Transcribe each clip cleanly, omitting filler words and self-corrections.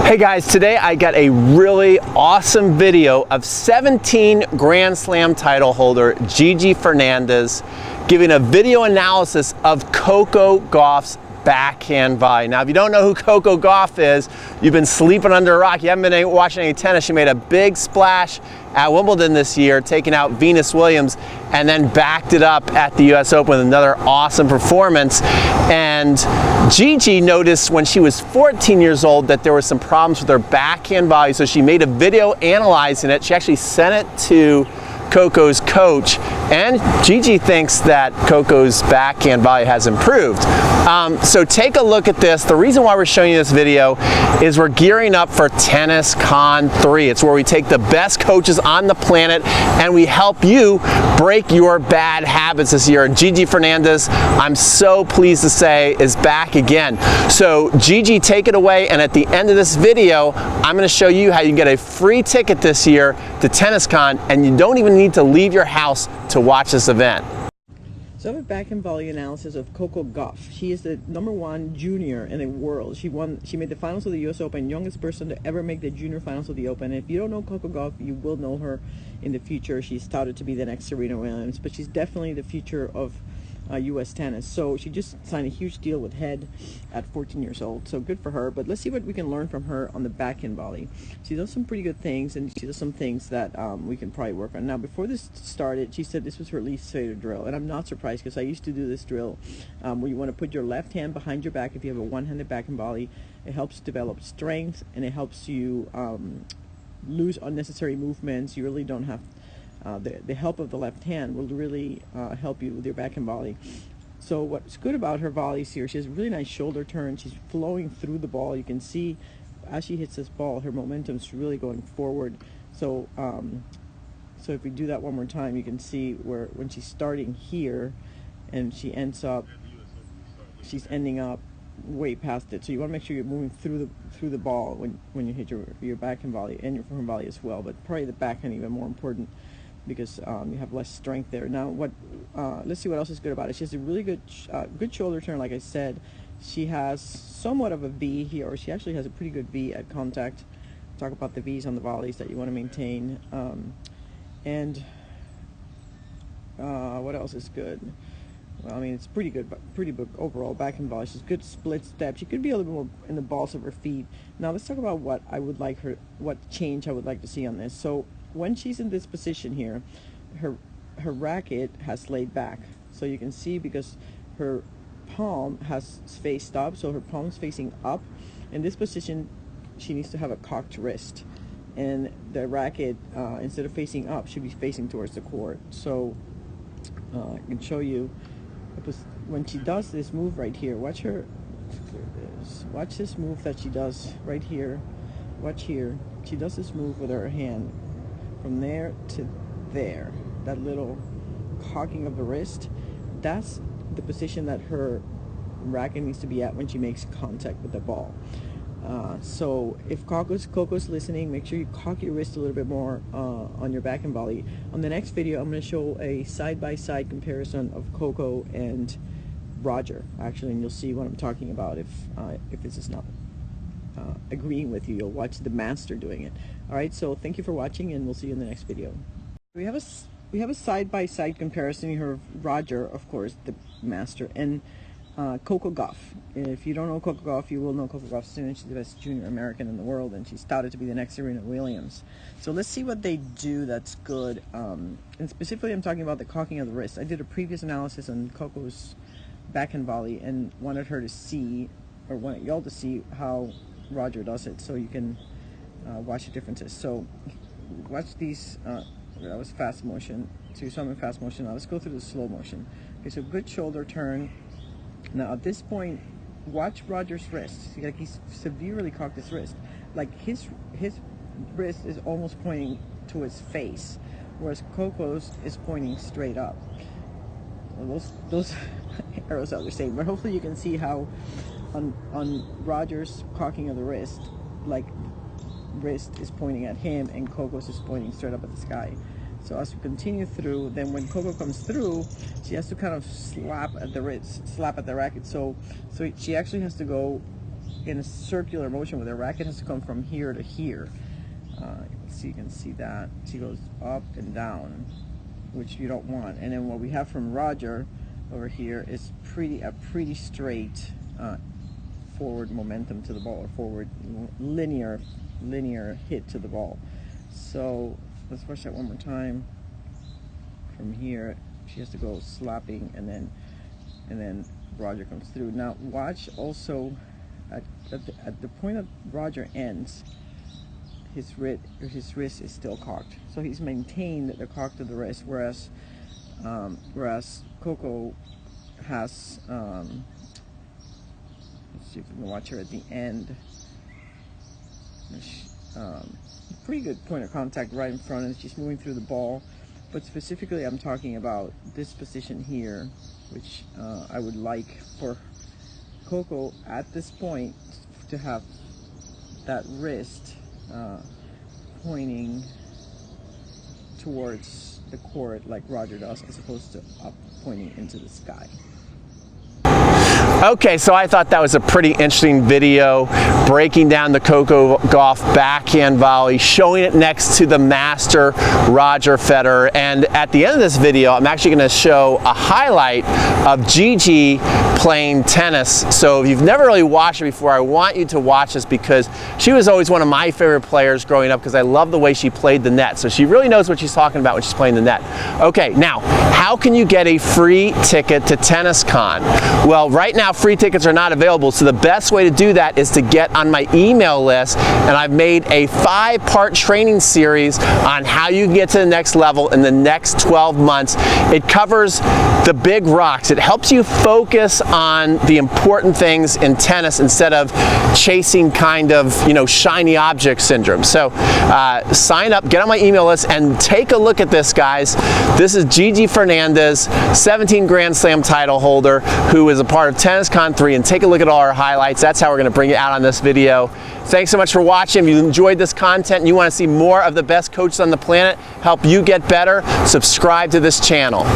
Hey guys, today I got a really awesome video of 17 Grand Slam title holder Gigi Fernandez giving a video analysis of Coco Gauff's backhand volley. Now, if you don't know who Coco Gauff is, you've been sleeping under a rock. You haven't been watching any tennis. She made a big splash at Wimbledon this year, taking out Venus Williams, and then backed it up at the US Open with another awesome performance. And Gigi noticed when she was 14 years old that there were some problems with her backhand volley, so she made a video analyzing it. She actually sent it to Coco's coach, and Gigi thinks that Coco's backhand volley has improved. So take a look at this. The reason why we're showing you this video is we're gearing up for Tennis Con 3. It's where we take the best coaches on the planet and we help you break your bad habits this year. And Gigi Fernandez, I'm so pleased to say, is back again. So Gigi, take it away, and at the end of this video, I'm going to show you how you can get a free ticket this year to Tennis Con, and you don't even need to leave your house to watch this event. So I have a backhand volley analysis of Coco Gauff. She is the #1 junior in the world. She made the finals of the US Open, youngest person to ever make the junior finals of the Open. And if you don't know Coco Gauff, you will know her in the future. She's touted to be the next Serena Williams, but she's definitely the future of US tennis. So she just signed a huge deal with Head at 14 years old, so good for her. But let's see what we can learn from her on the backhand volley. She does some pretty good things, and she does some things that we can probably work on. Now, before this started, she said this was her least favorite drill, and I'm not surprised because I used to do this drill where you want to put your left hand behind your back if you have a one-handed backhand volley. It helps develop strength, and it helps you lose unnecessary movements. You really don't have the help of the left hand will really help you with your backhand volley. So what's good about her volleys here, she has a really nice shoulder turn. She's flowing through the ball. You can see as she hits this ball, her momentum's really going forward. So so if we do that one more time, you can see where when she's starting here and she ends up, she's ending up way past it. So you want to make sure you're moving through the ball when you hit your backhand volley and your forehand volley as well, but probably the backhand even more important, because you have less strength there. Now, let's see what else is good about it. She has a really good shoulder turn, like I said. She has somewhat of a V here, or she actually has a pretty good V at contact. Talk about the V's on the volleys that you want to maintain. What else is good? Well, I mean, it's pretty good overall backhand volley. She's good split step. She could be a little bit more in the balls of her feet. Now, let's talk about what change I would like to see on this. So when she's in this position here, her racket has laid back. So you can see because her palm has faced up, so her palm's facing up. In this position, she needs to have a cocked wrist. And the racket, instead of facing up, should be facing towards the court. So I can show you, when she does this move right here, watch this move that she does right here. Watch here. She does this move with her hand from there to there. That little cocking of the wrist, that's the position that her racket needs to be at when she makes contact with the ball. So if Coco's listening, make sure you cock your wrist a little bit more on your backhand volley. On the next video, I'm going to show a side-by-side comparison of Coco and Roger, actually, and you'll see what I'm talking about. If this is not agreeing with you, you'll watch the master doing it. All right, so thank you for watching, and we'll see you in the next video. We have a side-by-side comparison here of Roger, of course, the master, and Coco Gauff. If you don't know Coco Gauff, you will know Coco Gauff soon. She's the best junior American in the world, and she's touted to be the next Serena Williams. So let's see what they do that's good. And specifically, I'm talking about the cocking of the wrist. I did a previous analysis on Coco's backhand volley and wanted her to see, or wanted y'all to see how Roger does it, so you can watch the differences. So watch these. That was fast motion. So you saw them in fast motion. Now let's go through the slow motion. Okay, so good shoulder turn. Now at this point, watch Roger's wrist. See, like he's severely cocked his wrist. Like his wrist is almost pointing to his face, whereas Coco's is pointing straight up. Well, those arrows are the same, but hopefully you can see how on Roger's cocking of the wrist, like wrist is pointing at him and Coco's is pointing straight up at the sky. So as we continue through, then when Coco comes through, she has to kind of slap at the wrist, slap at the racket. So she actually has to go in a circular motion where the racket has to come from here to here. So you can see that. She goes up and down, which you don't want. And then what we have from Roger over here is a pretty straight forward momentum to the ball, or forward linear hit to the ball. So let's watch that one more time. From here, she has to go slapping, and then Roger comes through. Now watch also at the point that Roger ends, his wrist is still cocked. So he's maintained the cock to the wrist, whereas Coco has, let's see if we can watch her at the end. Pretty good point of contact right in front, and she's moving through the ball. But specifically, I'm talking about this position here, which I would like for Coco at this point to have that wrist pointing towards the court like Roger does, as opposed to up pointing into the sky. Okay, so I thought that was a pretty interesting video breaking down the Coco Gauff backhand volley, showing it next to the master Roger Federer. And at the end of this video, I'm actually going to show a highlight of Gigi playing tennis. So if you've never really watched it before, I want you to watch this, because she was always one of my favorite players growing up, because I love the way she played the net. So she really knows what she's talking about when she's playing the net. Okay, now, how can you get a free ticket to TennisCon? Well, right now, free tickets are not available, so the best way to do that is to get on my email list, and I've made a 5-part training series on how you can get to the next level in the next 12 months. It covers the big rocks. It helps you focus on the important things in tennis instead of chasing kind of, you know, shiny object syndrome. So sign up, get on my email list, and take a look at this, guys. This is Gigi Fernandez, 17 Grand Slam title holder, who is a part of TennisCon 3, and take a look at all our highlights. That's how we're going to bring it out on this video. Thanks so much for watching. If you enjoyed this content and you want to see more of the best coaches on the planet help you get better, subscribe to this channel.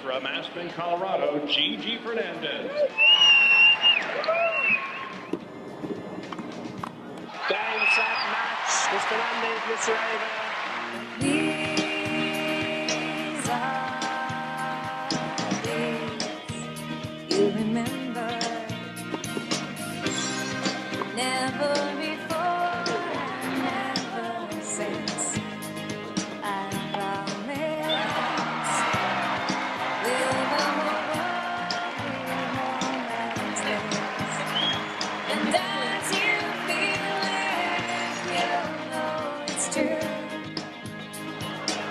From Aspen, Colorado, Gigi Fernandez. Game, set, match. Miss Fernandez, Miss Raver. These are days you remember. Never before, never since. I promise. We'll go moments this. And as you feel it, you know it's true.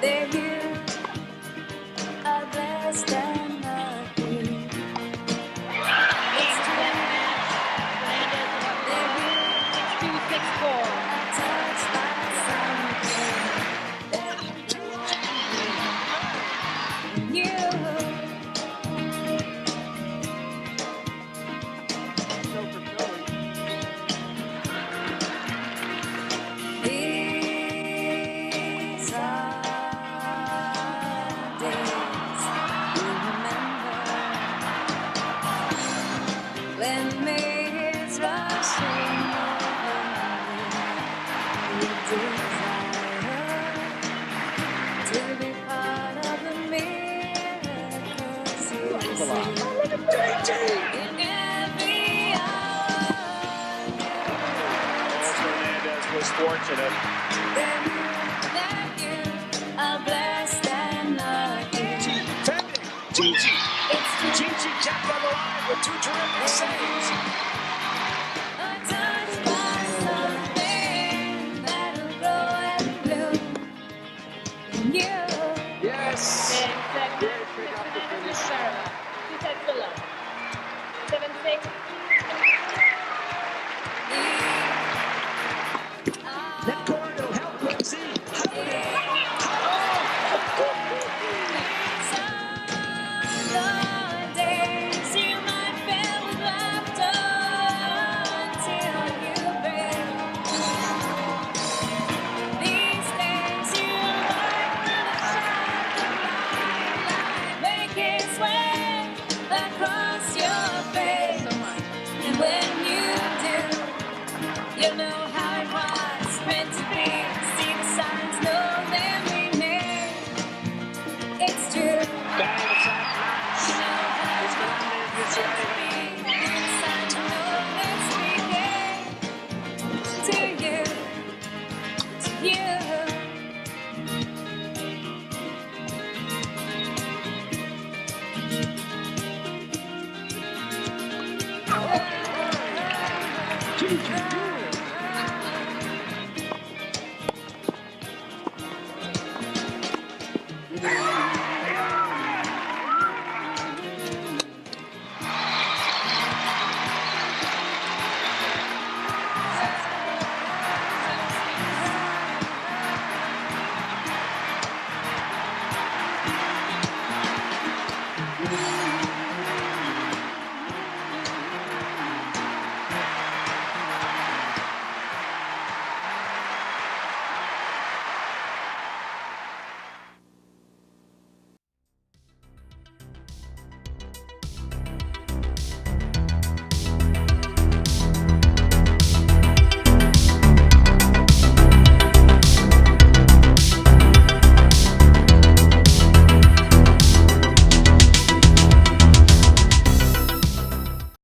They're you are blessed and lucky. It's true. They're you. 2-6-4. Touched by something that you. These are days you remember, when May is rushing over you, desire to be part of the miracles you see in every hour. Fernandez was fortunate. That you are blessed and lucky. Defending. Gigi. It's true. Gigi kept on the line with 2 terrific saves. Touched by something that'll grow and bloom in you. Yes. That corner will help Lindsay. These are the days you might fill with laughter. that cry.